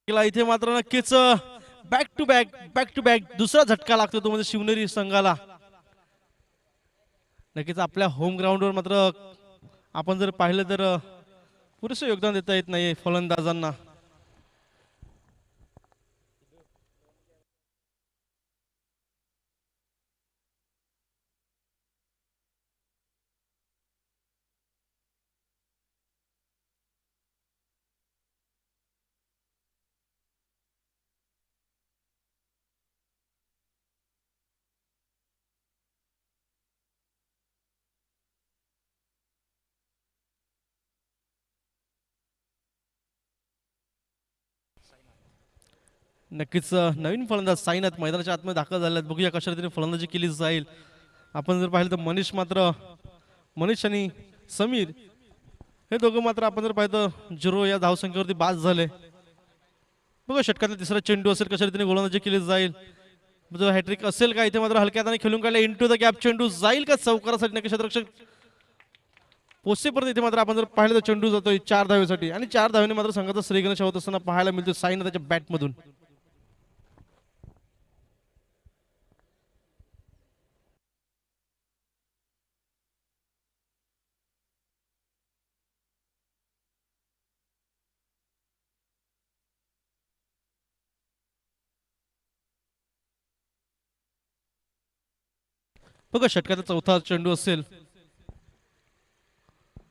इथे मात्र नक्कीच बॅक टू बॅक दुसरा झटका लागतो तो म्हणजे शिवनेरी संघाला. नक्कीच आपल्या होम ग्राउंडवर मात्र आपण जर पाहिलं तर पुरेसं योगदान देता येत नाही फलंदाजांना. नक्कीच नवीन फलंदाज साईनाथ मैदानाच्या आतमध्ये दाखल झाले आहेत. बघूया कशा रीतीने फलंदाजी केली जाईल. आपण जर पाहिलं तर मनीष आणि समीर हे दोघं मात्र आपण जर पाहिलं तर 0 या धावसंख्येवरती बाद झाले. बघा षटकातला तिसरा चेंडू असेल कशा रीतीने गोलंदाजी केली जाईल. हॅट्रिक असेल का इथे मात्र हलक्या हाताने खेळून काढले इंटू द गॅप चेंडू जाईल का चौकारासाठी नक्की क्षेत्ररक्षक पोहोचेपर्यंत इथे मात्र आपण जर पाहिलं तर चेंडू जातोय 4 धावेसाठी आणि 4 धावेने मात्र संघाचा श्रीगणेश होत असताना पाहायला मिळतो साईनाथच्या बॅटमधून. बघा षटकाचा चौथा चेंडू असेल.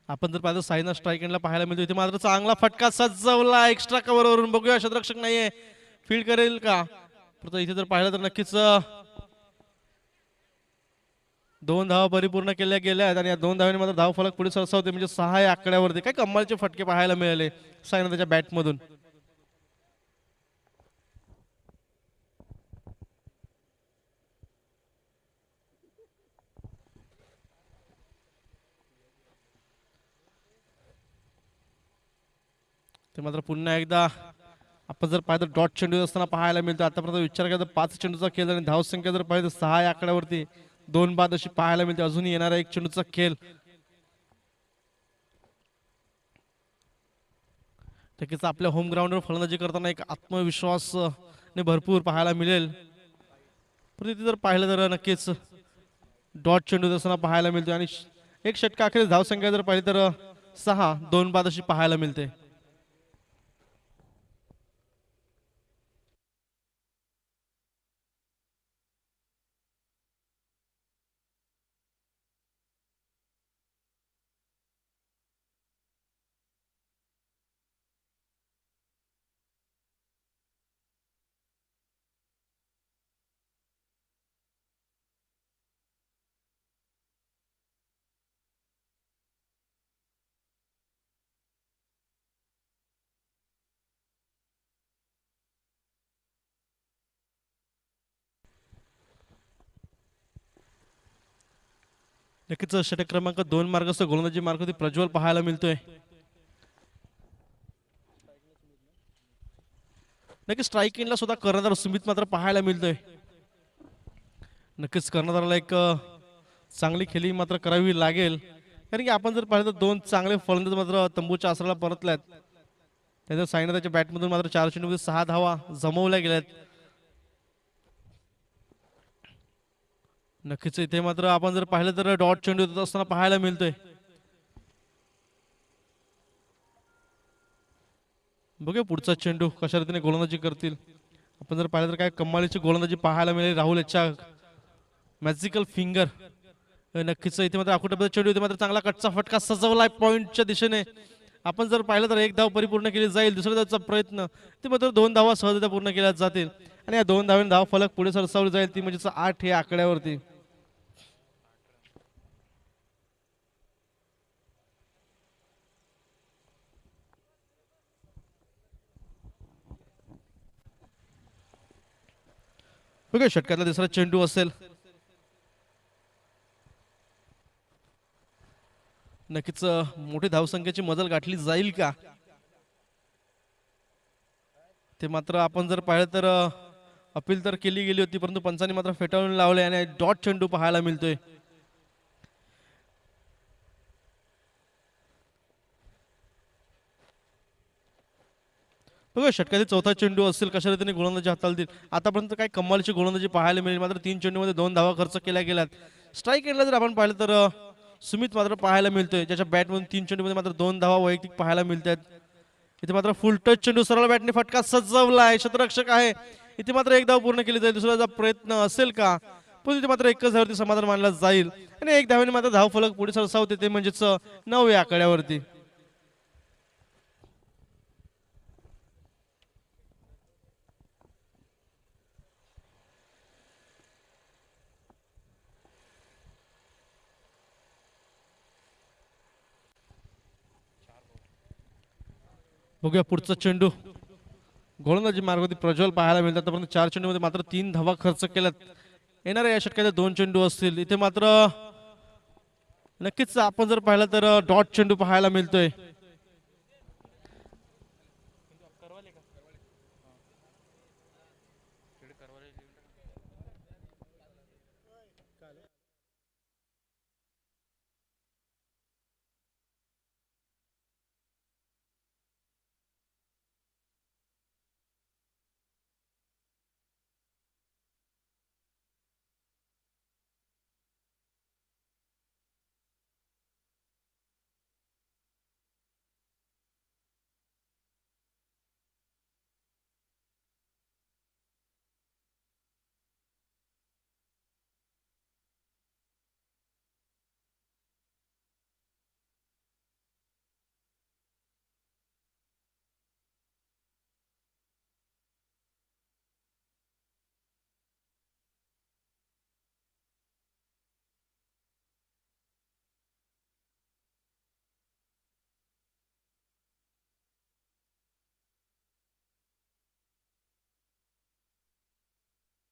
आपण जर पाहिलं साईनाथ स्ट्राईक एंडला पाहायला मिळतो इथे मात्र चांगला फटका सजवला एक्स्ट्रा कव्हर वरून. बघूया क्षेत्ररक्षक नाहीये फील्ड करेल का. इथे जर पाहिलं तर नक्कीच 2 धावा परिपूर्ण केल्या गेल्या आहेत आणि या 2 धावांनी मात्र धाव फलक पुढे सरसावते म्हणजे 6 या आकड्यावरती काय कमालचे फटके पाहायला मिळाले साईनाथच्या बॅटमधून. ते मात्र पुन्हा एकदा आपण जर पाहिलं डॉट चेंडू असताना पाहायला मिळतो. आतापर्यंत विचार केला तर 5 चेंडूचा खेळ आणि धावसंख्या जर पाहिलं 6 या आकड्यावरती 2 बाद अशी पाहायला मिळते. अजूनही येणारा 1 चेंडूचा खेळ. नक्कीच आपल्या होम ग्राउंडवर फलंदाजी करताना एक आत्मविश्वास भरपूर पाहायला मिळेल. तिथे जर पाहिलं तर नक्कीच डॉट चेंडू असताना पाहायला मिळतो आणि एक षटका अखेर धावसंख्या जर पाहिली तर 6 2 बाद अशी पाहायला मिळते. नक्कीच षटक क्रमांक 2 मार्गस्थ गोलंदाजी मार्ग प्रज्वल पाहायला मिळतोय. नक्कीच स्ट्राईक एंडला सुद्धा कर्णधार सुमित मात्र पाहायला मिळतोय. नक्कीच कर्णधाराला एक चांगली खेळी मात्र करावी लागेल कारण की आपण जर पाहिलं तर 2 चांगले फलंदाज मात्र तंबूच्या आसराला परतल्यात. त्याच्या साईनाथच्या बॅटमधून मात्र 4 चेंडूमध्ये 6 धावा जमवल्या गेल्यात. नक्कीच इथे मात्र आपण जर पाहिलं तर डॉट चेंडू येत असताना पाहायला मिळतोय. बघूया पुढचा चेंडू कशा रीतीने गोलंदाजी करतील. आपण जर पाहिलं तर काय कमालीची गोलंदाजी पाहायला मिळेल राहुल याच्या मॅजिकल फिंगर. नक्कीच इथे मात्र आकुटाबद्दल चेंडू इथे मात्र चांगला कटचा फटका सजवलाय पॉइंटच्या दिशेने. आपण जर पाहिलं तर 1 धाव परिपूर्ण केली जाईल. दुसऱ्या धावचा प्रयत्न ते मात्र 2 धावा सहजता पूर्ण केल्या जातील आणि या 2 धावांनी धाव फलक पुढे सरसावली जाईल ती म्हणजेच 8 हे आकड्यावरती. ओके, षटकातला दुसरा चेंडू असेल. नक्कीच मोठी धावसंख्येची मजल गाठली जाईल का ते मात्र आपण जर पाहिलं तर अपील तर केली गेली होती परंतु पंचांनी मात्र फेटाळून लावले आणि डॉट चेंडू पाहायला मिळतोय. बघा षटकातील चौथा चेंडू असेल कशा रीतीने गोलंदाजी हाताळतील. आतापर्यंत काय कमालीची गोलंदाजी पाहायला मिळेल मात्र 3 चेंडूमध्ये 2 धावा खर्च केल्या गेल्यात. स्ट्राईक एंडला जर आपण पाहिलं तर सुमित मात्र पाहायला मिळतोय ज्याच्या बॅटमधून 3 चेंडूमध्ये मात्र 2 धावा वैयक्तिक पाहायला मिळतात. इथे मात्र फुल टच चेंडू सरळ बॅटने फटका सजवलाय, क्षेत्ररक्षक आहे. इथे मात्र एक धाव पूर्ण केली जाईल. दुसरा प्रयत्न असेल का पण इथे मात्र एकच धावावरती समाधान मानलं जाईल आणि एक धावेने मात्र धाव फलक पुढे सरसावते ते म्हणजेच 9 या आकड्यावरती. बघूया पुढचा चेंडू गोलंदाजी मार्गावरती प्रज्वल पाहायला मिळतात. आतापर्यंत 4 चेंडूमध्ये मात्र 3 धावा खर्च केल्यात. येणाऱ्या या षटकाचे 2 चेंडू असतील. इथे मात्र नक्कीच आपण जर पाहिलं तर डॉट चेंडू पाहायला मिळतोय.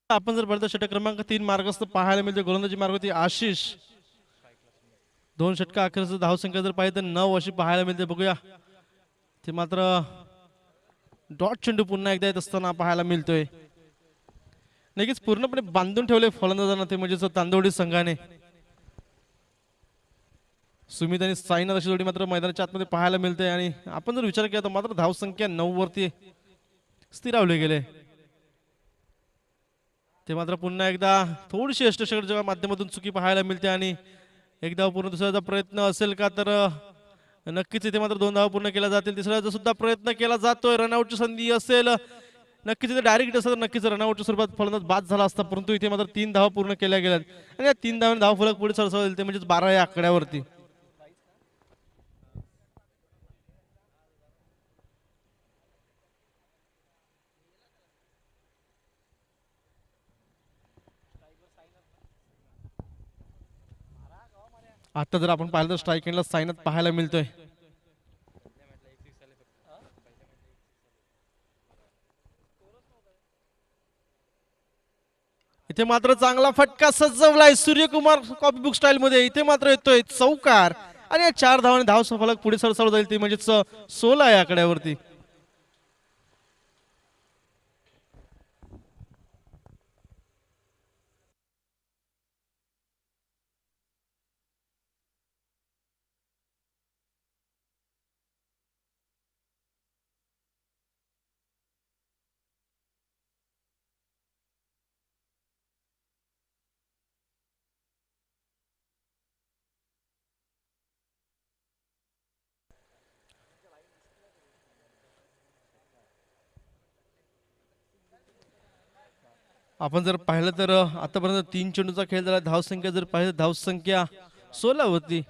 आपण जर पाहिलं षटक क्रमांक 3 मार्गस्थ पाहायला मिळते गोलंदाजी मार्गावरती आशिष. 2 षटका अखेरचं धावसंख्या जर पाहिजे तर 9 अशी पाहायला मिळते. बघूया ते मात्र डॉट चेंडू पुन्हा एकदा येत असताना पाहायला मिळतोय. नक्कीच पूर्णपणे बांधून ठेवले फलंदाजांना ते म्हणजेच तांदवडी संघाने. सुमित आणि साईनाथ अशी जोडी मात्र मैदानाच्या आतमध्ये पाहायला मिळते आणि आपण जर विचार केला तर मात्र धावसंख्या 9 वरती स्थिरावले गेले. ते मात्र पुन्हा एकदा थोडीशी अष्टषटकाच्या माध्यमातून चुकी पाहायला मिळते आणि एकदा पूर्ण दुसऱ्याचा प्रयत्न असेल का तर नक्कीच इथे मात्र 2 धावा पूर्ण केल्या जातील. तिसऱ्याचा सुद्धा प्रयत्न केला जातोय. रनआउटची संधी असेल नक्कीच इथे डायरेक्ट असेल तर नक्कीच रनआउटच्या स्वरूपात फलंदाज बाद झाला असता परंतु इथे मात्र 3 धावा पूर्ण केल्या गेल्यात आणि या 3 धावांनी धाव फलक पुढे सरसावले ते म्हणजे 12 या आकड्यावरती. आता जर आपण पाहिलं तर स्ट्राईक एंडला साईनाथ पाहायला मिळतोय. इथे मात्र चांगला फटका सजवलाय सूर्यकुमार कॉपी बुक स्टाईल मध्ये. इथे मात्र येतोय चौकार आणि या 4 धावांनी धाव फलक पुढे सरसावलं जाईल ती म्हणजेच 16 या आकड्यावरती. आपण जर पाहिलं तर आतापर्यंत 3 चेंडूचा खेळ झाला. धावसंख्या जर पाहिलं धावसंख्या 16 होती.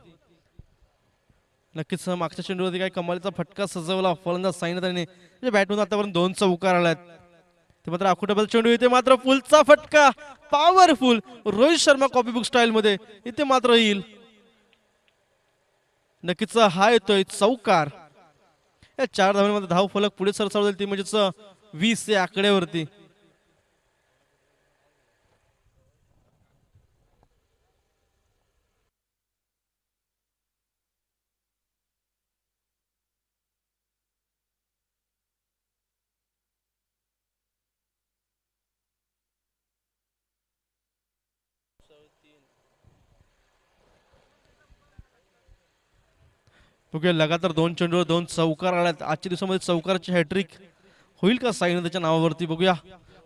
नक्कीच मागच्या चेंडूवरती काही कमालीचा फटका सजवला फलंदाज साईनाथने. बॅटमधून आतापर्यंत 2 चौकार आल्यात. ते मात्र आखुटाबल चेंडू इथे मात्र फुलचा फटका powerful Rohit Sharma copy book style मध्ये इथे मात्र येईल. नक्कीच हा येतोय चौकार. या 4 धावांमध्ये धाव फलक पुढे सरसावलेली ती म्हणजेच 20 या आकड्यावरती. बघूया लगातार 2 चेंडूवर 2 चौकार आल्यात. आजच्या दिवसामध्ये चौकाराची हॅट्रिक होईल का साईनं त्याच्या नावावरती. बघूया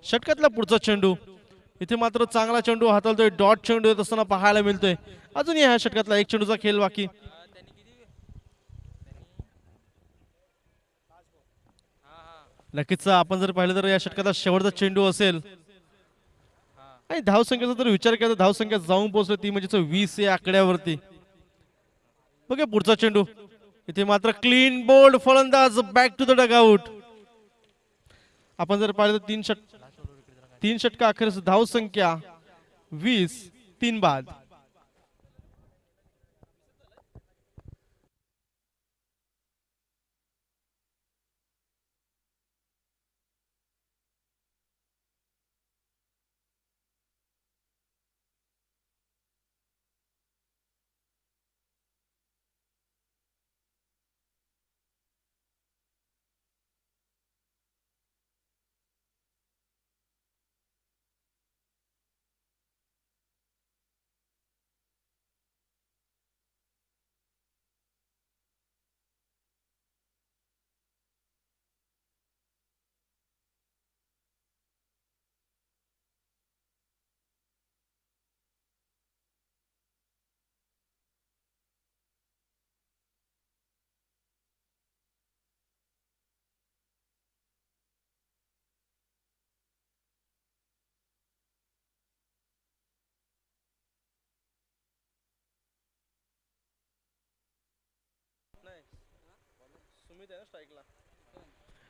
षटकातला पुढचा चेंडू. इथे मात्र चांगला चेंडू हाताळतोय. डॉट चेंडू येत असताना पाहायला मिळतोय. अजूनही ह्या षटकातला एक चेंडूचा खेळ बाकी. नक्कीच आपण जर पाहिलं तर या षटकाचा शेवटचा चेंडू असेल आणि धावसंख्येचा जर विचार केला तर धावसंख्या जाऊन पोहोचली ती म्हणजे 20 या आकड्यावरती. बघा पुढचा चेंडू. इथे मात्र क्लीन बोल्ड फलंदाज बॅक टू द डगआउट. आपण जर पाहिलं तर तीन षटका अखेर धावसंख्या 20 3 बाद.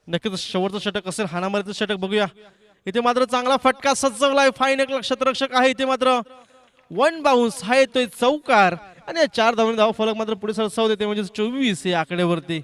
नक्कीच शेवटचं षटक असेल हाणामारीचं षटक. बघूया इथे मात्र चांगला फटका सजवलाय. फाईन एक क्षेत्ररक्षक आहे. इथे मात्र 1 बाउन्स हा येतोय चौकार आणि 4 धावांनी धाव फलक मात्र पुढे सरसाव देते म्हणजे 24 या आकड्यावरती.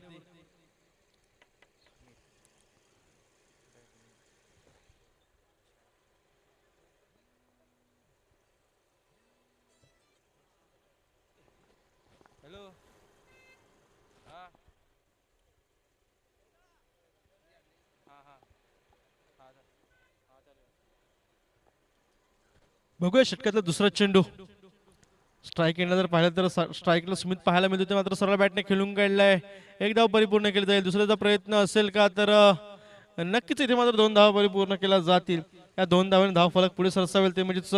बघूया षटकातला दुसरा चेंडू. स्ट्राईक एंडला जर पाहिलं तर स्ट्राईकला सुमित पाहायला मिळतो. ते मात्र सरळ बॅटने खेळून काढलाय. एक धाव परिपूर्ण केली जाईल. दुसऱ्याचा प्रयत्न असेल का तर नक्कीच इथे मात्र 2 धावा परिपूर्ण केल्या जातील. या 2 धावांनी धाव फलक पुढे सरसावेल ते म्हणजेच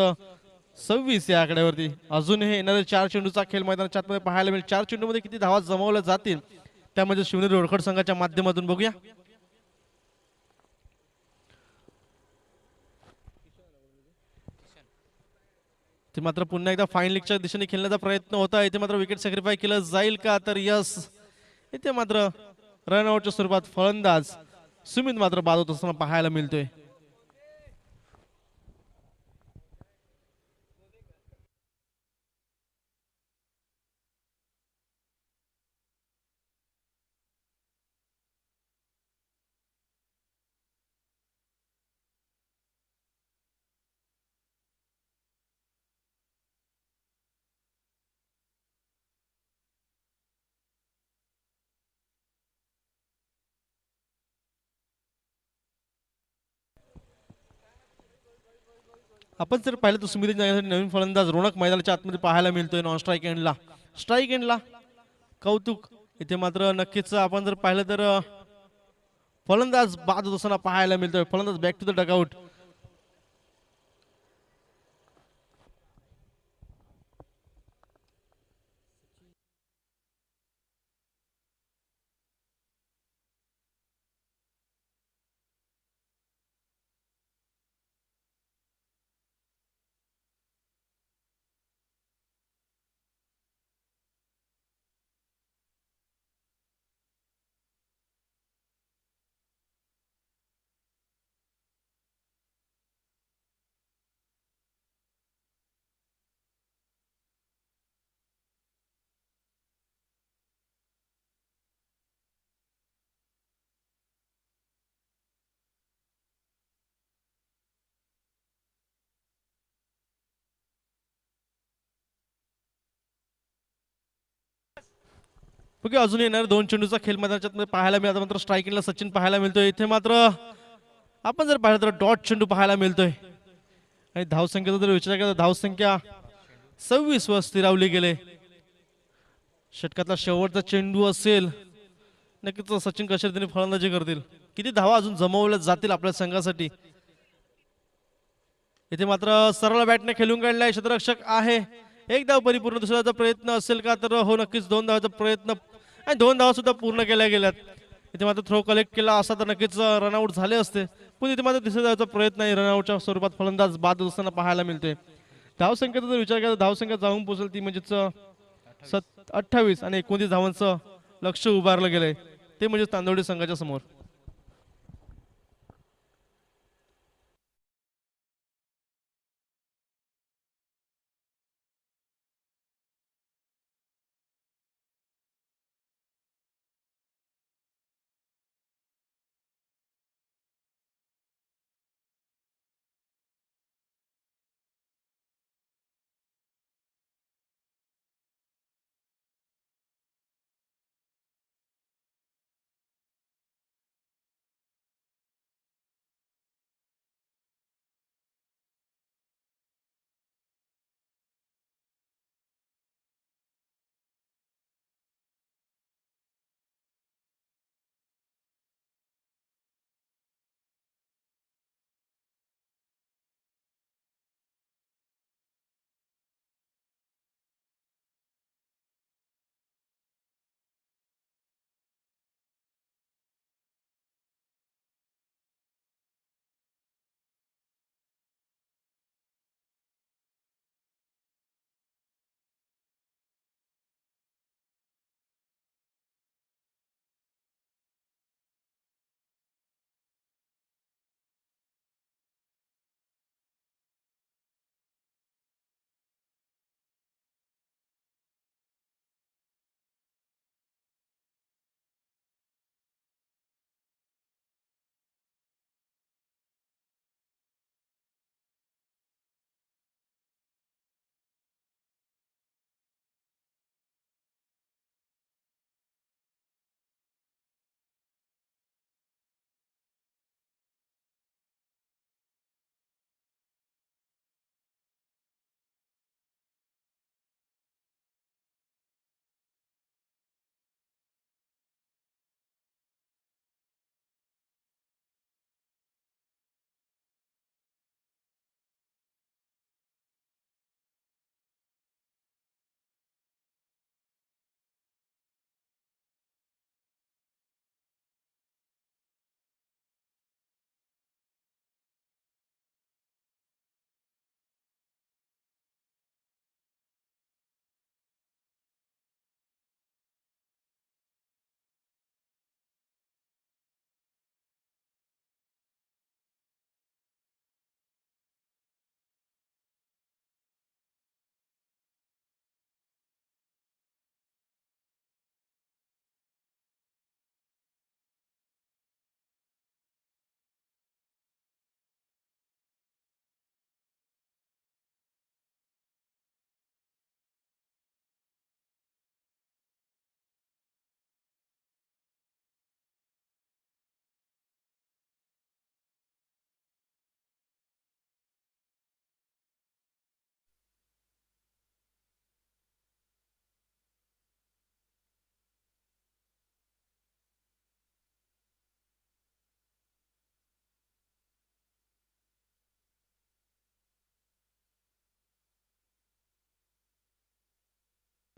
26 या आकड्यावरती. अजूनही येणारे 4 चेंडूचा खेळ मैदानाच्या आतमध्ये पाहायला मिळेल. 4 चेंडूमध्ये किती धावा जमवल्या जातील त्यामध्ये शिवनेरी रोडखड संघाच्या माध्यमातून बघूया. ते मात्र पुन्हा एकदा फाईन लीगच्या दिशेने खेळण्याचा प्रयत्न होता. इथे मात्र विकेट सॅक्रिफाय केलं जाईल का तर यस. इथे मात्र रनआउटच्या स्वरूपात फलंदाज सुमित मात्र बाद होत असताना पाहायला मिळतोय. आपण जर पाहिलं तर सुमित नवीन फलंदाज रोनक मैदानाच्या आतमध्ये पाहायला मिळतोय. नॉन स्ट्राईक एंडला कौतुक. इथे मात्र नक्कीच आपण जर पाहिलं तर फलंदाज बाद होत असताना पाहायला मिळतोय. फलंदाज back to the dugout. Okay, अजून येणार दोन चेंडूचा खेळ मैदानाच्यात पाहायला मिळाला. मात्र स्ट्रायकिंगला सचिन पाहायला मिळतोय. इथे मात्र आपण जर पाहिलं तर डॉट चेंडू पाहायला मिळतोय. आणि धावसंख्येचा जर विचार केला तर धावसंख्या 26 वर स्थिरावली गेले. षटकातला शेवटचा चेंडू असेल, नक्कीच सचिन कशा रीतीने फलंदाजी करतील, किती धावा अजून जमवल्या जातील आपल्या संघासाठी. इथे मात्र सरळ बॅटने खेळून काढलाय क्षेत्ररक्षक आहे. एक धाव परिपूर्ण, दुसरा धावाचा प्रयत्न असेल का, तर हो नक्कीच दोन धावाचा प्रयत्न आणि दोन धावा सुद्धा पूर्ण केल्या गेल्यात. इथे मात्र थ्रो कलेक्ट केला असता तर नक्कीच रनआउट झाले असते, पण इथे मात्र तिसऱ्या धावाचा प्रयत्न आहे. रनआउटच्या स्वरूपात फलंदाज बाद असताना पाहायला मिळतोय. धावसंख्येचा जर विचार केला तर धावसंख्या जाऊन पोहोचेल ती म्हणजेच 28 आणि 29 धावांचं लक्ष उभारलं गेलंय, ते म्हणजे तांदवडी संघाच्या समोर.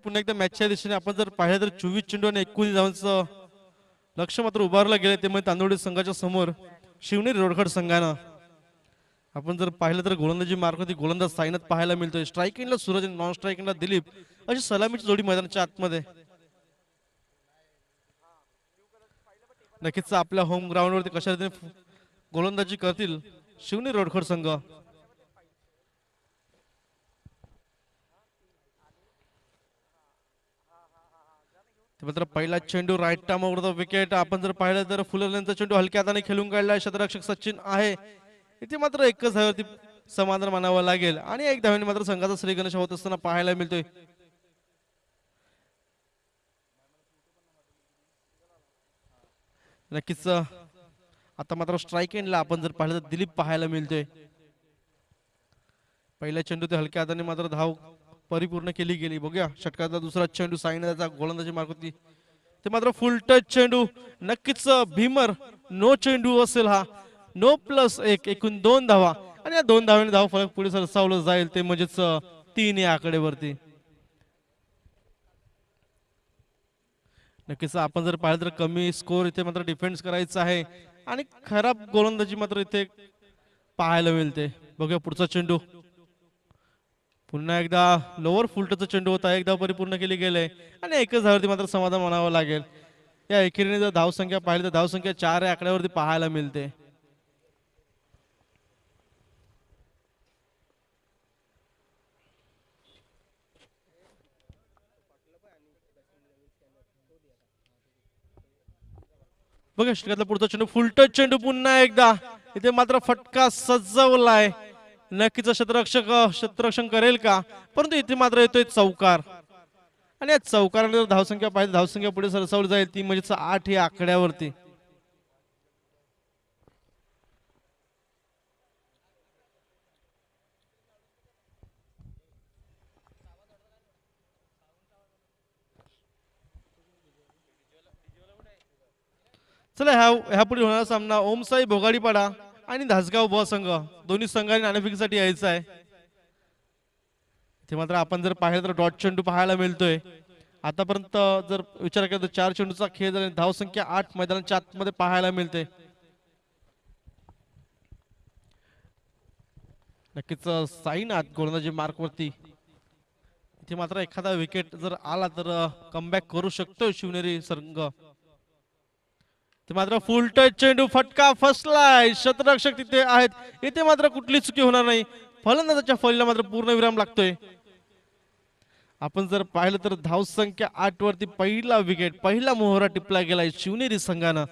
पुन्हा एकदा मॅचच्या दिशेने आपण जर पाहिलं तर 24 चेंडू आणि 19 धावांचं लक्ष मात्र उभारलं गेलं, ते म्हणजे तांदोडी संघाच्या समोर शिवनेरी रोडखड संघानं. आपण जर पाहिलं तर गोलंदाजी मार्फत गोलंदाज साईनाथ पाहायला मिळतोय. स्ट्रायकिंगला सूरज आणि नॉन स्ट्रायकिंगला दिलीप अशी सलामीची जोडी मैदानाच्या आतमध्ये. नक्कीच आपल्या होम ग्राउंडवरती कशा रीतीने गोलंदाजी करतील शिवनेरी रोडखड संघ. मात्र पहिला चेंडू राईट टार्मवर विकेट. आपण जर पाहिलं तर फुलरचा चेंडू हलक्या हाताने खेळून काढला. क्षेत्ररक्षक सचिन आहे. इथे मात्र एकच धावेवरती समाधान मानावं लागेल आणि एक धावेने मात्र संघाचा श्रीगणेश होत असताना पाहायला मिळतोय. नक्कीच आता मात्र स्ट्राईक एंडला आपण जर पाहिलं तर दिलीप पाहायला मिळतोय. पहिल्या चेंडू ते हलक्या हाताने मात्र धाव परिपूर्ण केली गेली. बघूया षटकाचा दुसरा चेंडू साईनाचा गोलंदाजी मार्क होती ते मात्र फुल टच चेंडू. नक्कीच भीमर नो चेंडू असेल हा. नो प्लस एक, एकूण 2 धावा आणि या 2 धावांनी धाव फलक पुढे सरसावलं जाईल ते म्हणजेच 3 या आकडेवरती. नक्कीच आपण जर पाहिलं तर कमी स्कोर इथे मात्र डिफेन्स करायचा आहे आणि खराब गोलंदाजी मात्र इथे पाहायला मिळते. बघूया पुढचा चेंडू पुन्हा एकदा लोअर फुलटचा चेंडू होता. एकदा परिपूर्ण केली गेले आणि एकच धावती मात्र समाधान म्हणावं लागेल. या एकेरीने जर धावसंख्या पाहिली तर धावसंख्या 4 या आकड्यावरती पाहायला मिळते. बघा षटकातला पुढचा चेंडू फुलटच चेंडू पुन्हा एकदा इथे मात्र फटका सजवलाय. नक्कीच क्षेत्ररक्षण करेल का, परंतु इथे मात्र येतोय चौकार आणि या चौकाराने जर धावसंख्या पाहिजे धावसंख्या पुढे सरसावली जाईल ती म्हणजे 8 या आकड्यावरती. चला ह्या पुढे होणारा सामना ओमसाई भोगाडीपाडा आणि धासगाव ब संघ दोन्ही संघांनी नाणेफेकीसाठी यायचं आहे. ते मात्र आपण जर पाहिलं तर डॉट चेंडू पाहायला मिळतोय. आतापर्यंत जर विचार केला तर 4 चेंडूचा खेळ झाला. धावसंख्या 8 मैदानाच्या आतमध्ये पाहायला मिळते. नक्कीच साईनाथ गोलंदाजी मार्कवरती इथे मात्र एखादा विकेट जर आला तर कमबॅक करू शकतो शिवनेरी संघ. ते मात्र फुल टच चेंडू फटका फसलाय. क्षेत्ररक्षक तिथे आहेत. इथे मात्र कुठली चुकी होणार नाही. फलंदाजाच्या फळीला मात्र पूर्ण विराम लागतोय. आपण जर पाहिलं तर धावसंख्या 8 वरती पहिला विकेट पहिला मोहरा टिपला गेलाय शिवनेरी संघानं.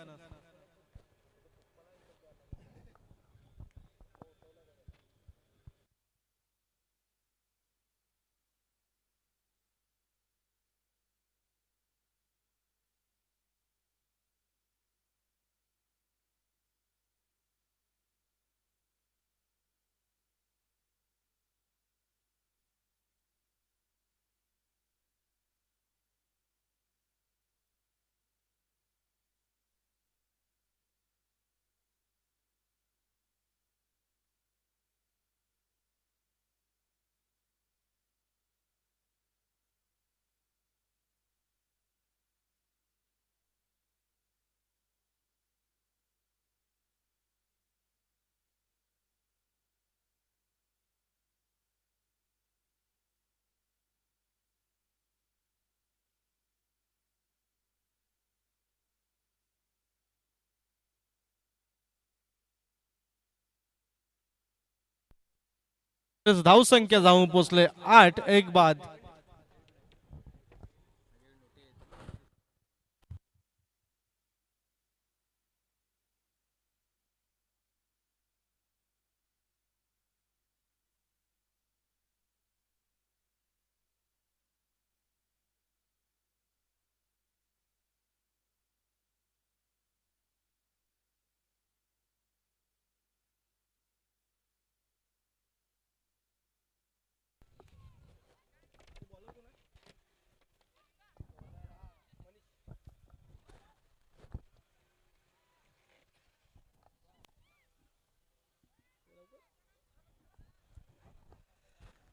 धावसंख्या जाऊन पोहोचले 8 एक बाद.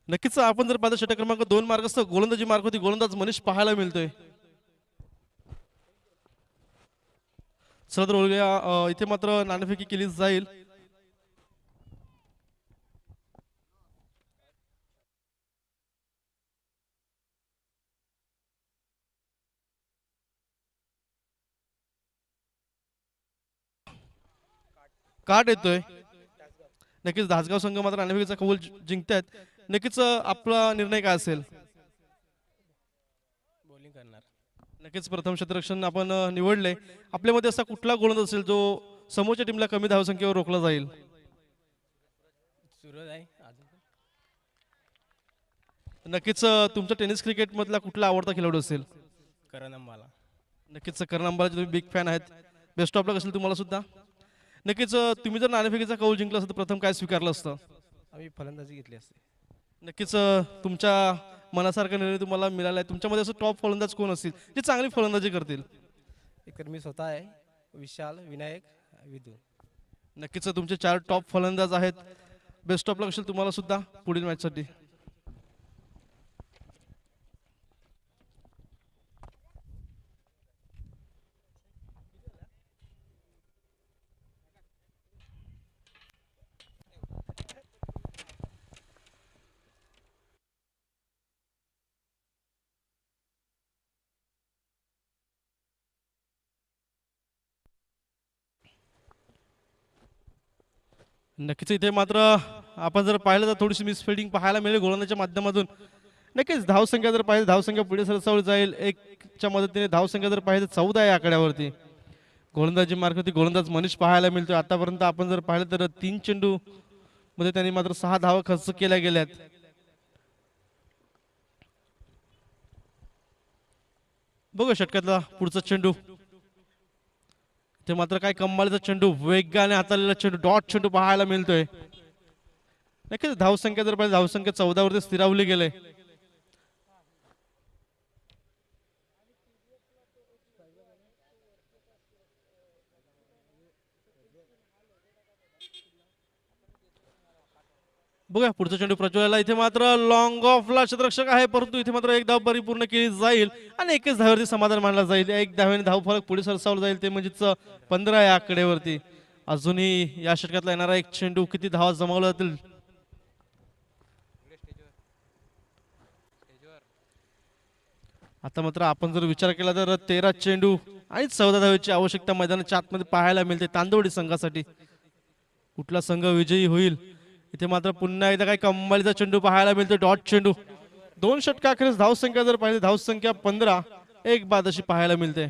नक्कीच आपण जर पाहिलं षटक क्रमांक 2 मार्गस्थ गोलंदाजी मार्ग होती गोलंदाज मनीष पाहायला मिळतोय. चला तर इथे मात्र नाणेफेकी केली जाईल. काट येतोय. नक्कीच धासगाव संघ मात्र नाणेफेकीचा कौल जिंकतायत. नक्कीच आपला निर्णय काय असेल. बॉलिंग करणार. नक्कीच प्रथम क्षेत्ररक्षण आपण निवडले. आपल्यामध्ये असा कुठला गोलंदाज असेल जो समोरच्या टीमला कमी धावसंख्येवर रोखला जाईल. सूरज आहे अजून. नक्कीच तुमचा टेनिस क्रिकेट मधला कुठला आवडता खेळाडू असेल. करण अंबाला. नक्कीच करण अंबालाचे तुम्ही बिग फॅन आहेत. बेस्ट ऑफ लक असेल तुम्हाला सुद्धा. नक्कीच तुम्ही जर नाणेफेकीचा कौल जिंकला असतं तर प्रथम काय स्वीकारलं असतं? आम्ही फलंदाजी घेतली असते. नक्कीच तुमच्या मनासारखा निर्णय तुम्हाला मिळाला आहे. तुमच्यामध्ये असं टॉप फलंदाज कोण असतील जे चांगली फलंदाजी करतील? एकतर मी स्वतः आहे, विशाल, विनायक, विदू. नक्कीच तुमचे 4 टॉप फलंदाज आहेत. बेस्ट ऑफ लक असेल तुम्हाला सुद्धा पुढील मॅचसाठी. नक्कीच इथे मात्र आपण जर पाहिलं तर थोडीशी मिसफिल्डिंग पाहायला मिळेल गोलंदाजीच्या माध्यमातून. नक्कीच धावसंख्या जर पाहिजे धावसंख्या पुढे सरसावली जाईल. एकच्या मदतीने धावसंख्या जर पाहिजे 14 आहे आकड्यावरती. गोलंदाजी मार्गावरती गोलंदाज मनीष पाहायला मिळतोय. आतापर्यंत आपण जर पाहिलं तर 3 चेंडू मध्ये त्यांनी मात्र 6 धावा खर्च केल्या गेल्यात. बघू षटकातला पुढचा चेंडू. ते मात्र काय कमालीचा चेंडू, वेगाने हाताळलेला चेंडू, डॉट चेंडू पाहायला मिळतोय. नक्कीच धावसंख्या जर पाहिजे धावसंख्या 14 वरती स्थिरावली गेले. बघा पुढचा चेंडू प्रज्वला. इथे मात्र लॉंग ऑफला क्षेत्ररक्षक आहे परंतु इथे मात्र एक धाव परिपूर्ण केली जाईल आणि एकच धावेवरती समाधान मानला जाईल. एक धावेने धाव फलक पुढे सरसावला जाईल ते म्हणजेच 15 या आकड्यावरती. अजूनही या षटकातला येणारा एक चेंडू किती धावा जमावला जातील. आता मात्र आपण जर विचार केला तर 13 चेंडू आणि 14 धावेची आवश्यकता मैदानाच्या आतमध्ये पाहायला मिळते तांदोडी संघासाठी. कुठला संघ विजयी होईल? इथे मात्र पुन्हा एकदा काही कमालीचा चेंडू पाहायला मिळतो, डॉट चेंडू. 2 षटकाखेरीस धावसंख्या जर पाहिजे धावसंख्या 15, एक बाद अशी पाहायला मिळते.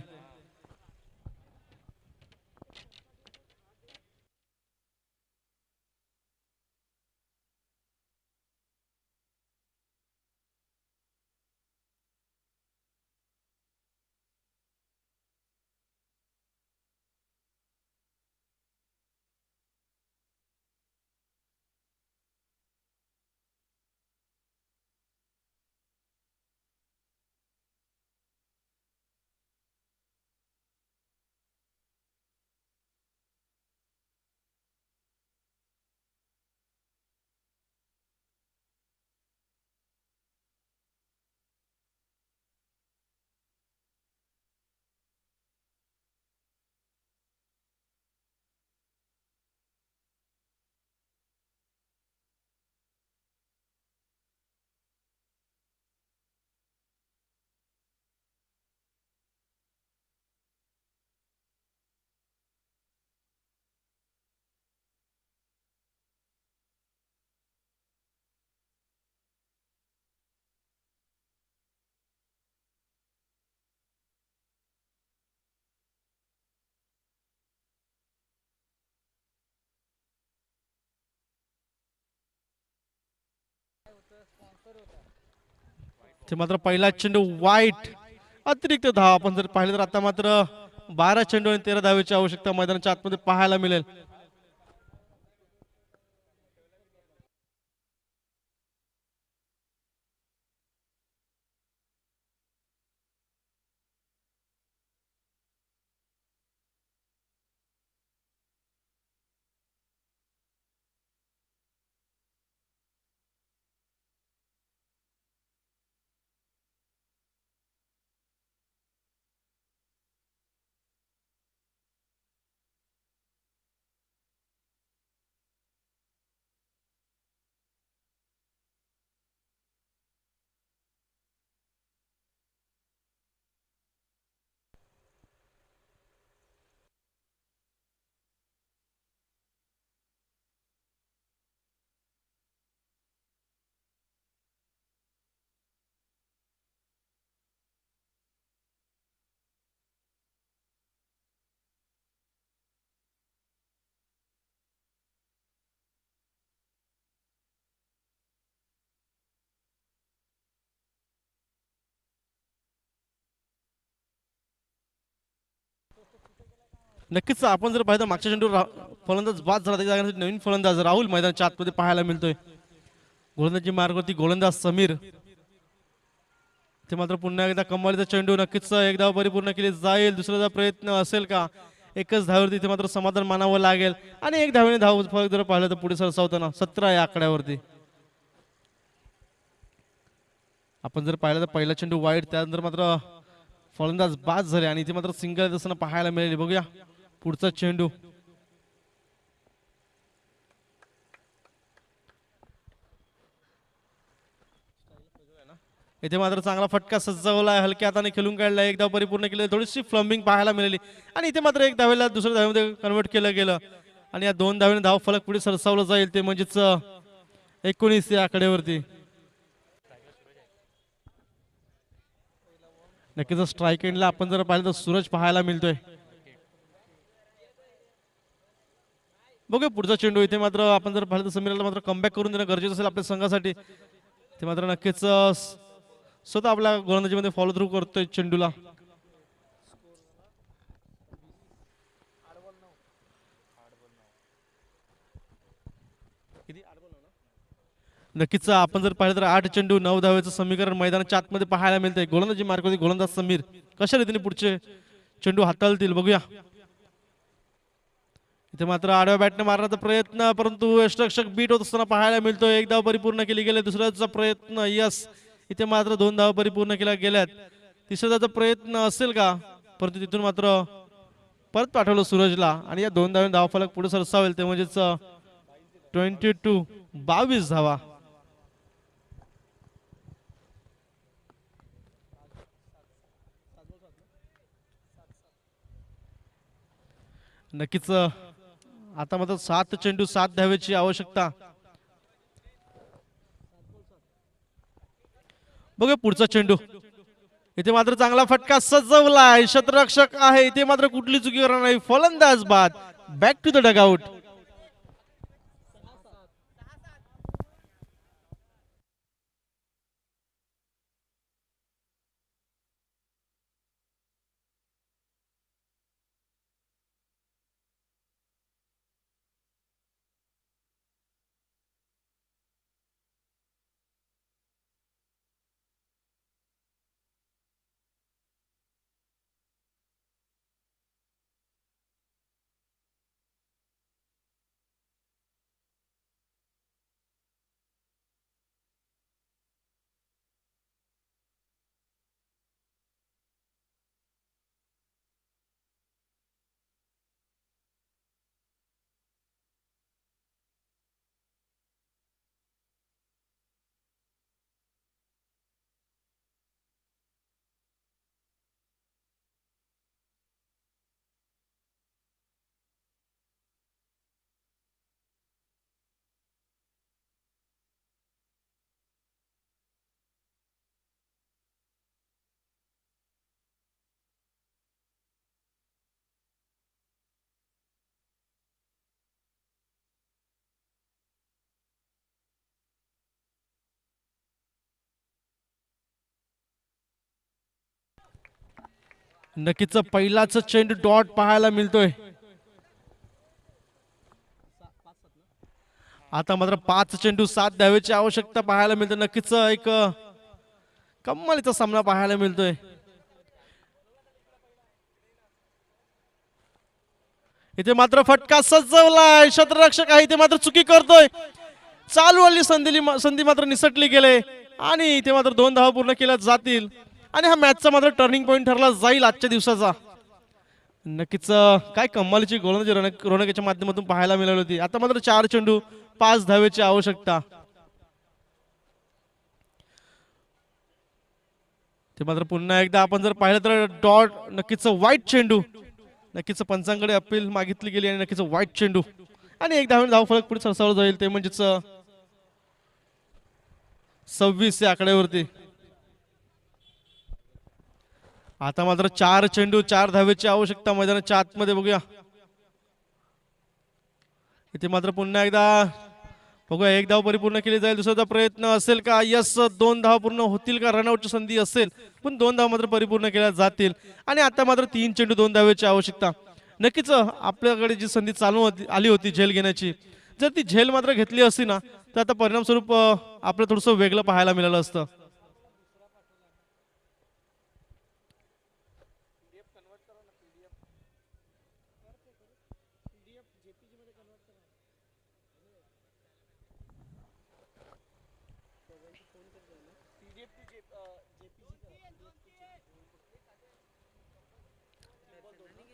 ते मात्र पहिला चेंडू वाईट. अतिरिक्त धाव आपण जर पाहिलं तर आता मात्र 12 चेंडू आणि 13 धावेची आवश्यकता मैदानाच्या आतमध्ये पाहायला मिळेल. नक्कीच आपण जर पाहिलं मागच्या चेंडू फलंदाज बाद झाला त्याच्या जागेसाठी नवीन फलंदाज राहुल मैदानाच्या आतमध्ये पाहायला मिळतोय. गोलंदाजी मार्गावरती गोलंदाज समीर. ते मात्र पुन्हा एकदा कमालीचा चेंडू नक्कीच एक धाव परिपूर्ण केली जाईल. दुसरा प्रयत्न असेल का? एकच धावेवरती इथे मात्र समाधान मानावं लागेल आणि एक धावेने धाव फरक जर पाहिलं तर पुढे सरसावताना 17 या आकड्यावरती. आपण जर पाहिलं तर पहिला चेंडू वाईट त्यानंतर मात्र फलंदाज बाद झाले आणि इथे मात्र सिंगल असताना पाहायला मिळाली. बघूया पुढचा चेंडू. इथे मात्र चांगला फटका सज्जवला हलक्या हाताने खेळून काढला. एक धाव परिपूर्ण केली. थोडीशी फ्लम्बिंग पाहायला मिळाली आणि इथे मात्र एक धावेला दुसऱ्या धावेमध्ये कन्वर्ट केलं गेलं आणि या 2 धावेने धाव फलक पुढे सरसावलं जाईल. ते म्हणजेच 19 या आकड्यावरती. नक्कीच स्ट्राईक एंडला आपण जर पाहिलं तर सूरज पाहायला मिळतोय. बघूया पुढचा चेंडू. इथे मात्र आपण जर पाहिलं तर समीरला मात्र कमबॅक करून देणं गरजेचं असेल आपल्या संघासाठी. ते मात्र नक्कीच स्वतः आपल्या गोलंदाजीमध्ये फॉलो थ्रू करतोय चेंडूला. नक्कीच आपण जर पाहिलं तर 8 चेंडू 9 धावेचं समीकरण मैदानाच्या आतमध्ये पाहायला मिळतंय. गोलंदाजी मार्गावरती गोलंदाज समीर कशा रीतीने पुढचे चेंडू हाताळतील बघूया. इथे मात्र आडव्या बॅटने मारण्याचा प्रयत्न परंतु यष्टरक्षक बीट होत असताना पाहायला मिळतोय. एक धाव परिपूर्ण केली गेली. दुसऱ्याचा प्रयत्न यस. इथे मात्र 2 धाव परिपूर्ण केल्या गेल्यात. तिसऱ्याचा प्रयत्न असेल का? परंतु तिथून मात्र परत पाठवलं सूरजला आणि या 2 धावांनी धाव फलक पुढे सरसावेल. ते म्हणजेच 22 धावा. नक्कीच आता मात्र 7 चेंडू 7 धावेची आवश्यकता. बघा पुढचा चेंडू. इथे मात्र चांगला फटका सजवलाय. क्षेत्ररक्षक आहे इथे मात्र कुठली चुकी करणार नाही. फलंदाज बाद. Back to the dugout. नक्कीच पहिलाच चेंडू डॉट पाहायला मिळतोय. आता मात्र 5 चेंडू 7 धावेची आवश्यकता पाहायला मिळते. नक्कीच एक कमालीचा सामना पाहायला मिळतोय. इथे मात्र फटका सजवलाय. क्षेत्ररक्षक आहे इथे मात्र चुकी करतोय. चालू आली संधी मात्र निसटली गेले आणि इथे मात्र 2 धावा पूर्ण केल्या जातील आणि हा मॅचचा मात्र टर्निंग पॉइंट ठरला जाईल आजच्या दिवसाचा. नक्कीच काय कमालीची गोलंदाजी रोनकेच्या माध्यमातून पाहायला मिळाली होती. आता मात्र 4 चेंडू 5 धावेची आवश्यकता. ते मात्र पुन्हा एकदा आपण जर पाहिलं तर डॉट नक्कीच वाईट चेंडू. नक्कीच पंचांकडे अपील मागितली गेली आणि नक्कीच वाईट चेंडू आणि एक धाव फलक पुढे सरसावला जाईल. ते म्हणजेच 26 या आकड्यावरती. आता मात्र 4 चेंडू 4 धावेची आवश्यकता मैदानाच्या आतमध्ये. बघूया इथे मात्र पुन्हा एकदा बघूया एक धाव परिपूर्ण केली जाईल. दुसरा प्रयत्न असेल का? यस. 2 धाव पूर्ण होतील का? रनआउटची संधी असेल पण 2 धाव मात्र परिपूर्ण केल्या जातील आणि आता मात्र 3 चेंडू 2 धावेची आवश्यकता. नक्कीच आपल्याकडे जी संधी चालू होती आली होती झेल घेण्याची, जर ती झेल मात्र घेतली असती ना तर आता परिणामस्वरूप आपलं थोडंसं वेगळं पाहायला मिळालं असतं.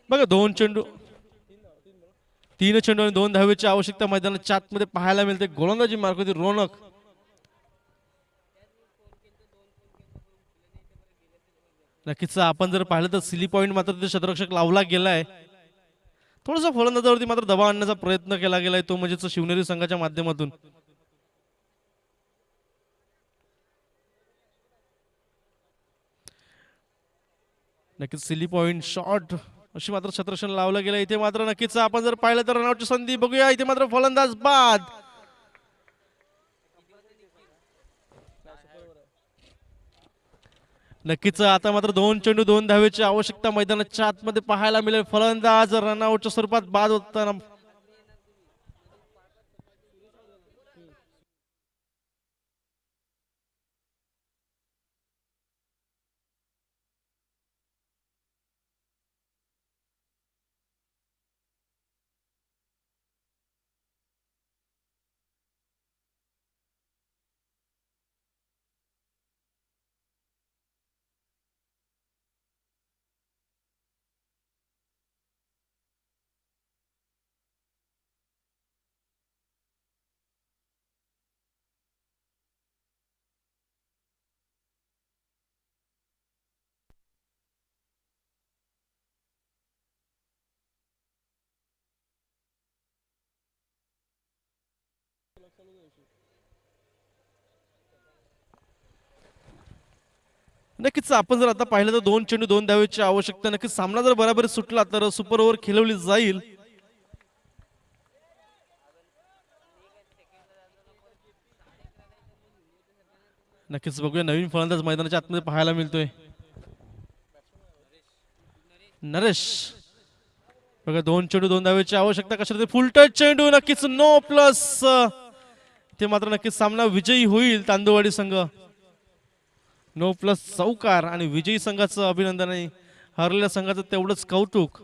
बघा दोन चेंडू, तीन चेंडू आणि दोन धावेची आवश्यकता मैदानाच्या आतमध्ये पाहायला मिळते. गोलंदाजी मार्क होती रोनक. नक्कीच आपण जर पाहिलं तर सिली पॉईंट मात्र तिथे शतरक्षक लावला गेलाय. थोडासा फलंदाजावरती मात्र दबाव आणण्याचा प्रयत्न केला गेलाय, तो म्हणजे शिवनेरी संघाच्या माध्यमातून. नक्कीच सिली पॉईंट शॉट अशी मात्र शतरक्षण लावलं गेलं. इथे मात्र नक्कीच आपण जर पाहिलं तर रनआउटची संधी बघूया. इथे मात्र फलंदाज बाद. नक्कीच आता मात्र दोन चेंडू दोन धावेची आवश्यकता मैदानाच्या आतमध्ये पाहायला मिळेल. फलंदाज रनआउटच्या स्वरूपात बाद होताना. नक्कीच आपण जर आता पाहिलं तर दोन चेंडू दोन धावेची आवश्यकता. नक्कीच सामना जर बराबरी सुटला तर सुपर ओव्हर खेळवली जाईल. नक्कीच बघूया नवीन फलंदाज मैदानाच्या आतमध्ये पाहायला मिळतोय. नरेश बघा दोन चेंडू दोन धावेची आवश्यकता. कशा फुल टच चेंडू, नक्कीच नो प्लस. ते मात्र नक्कीच सामना विजयी होईल तांदूळवाडी संघ. नो प्लस चौकार आणि विजयी संघाचं अभिनंदन आहे. हरलेल्या संघाचं तेवढंच कौतुक.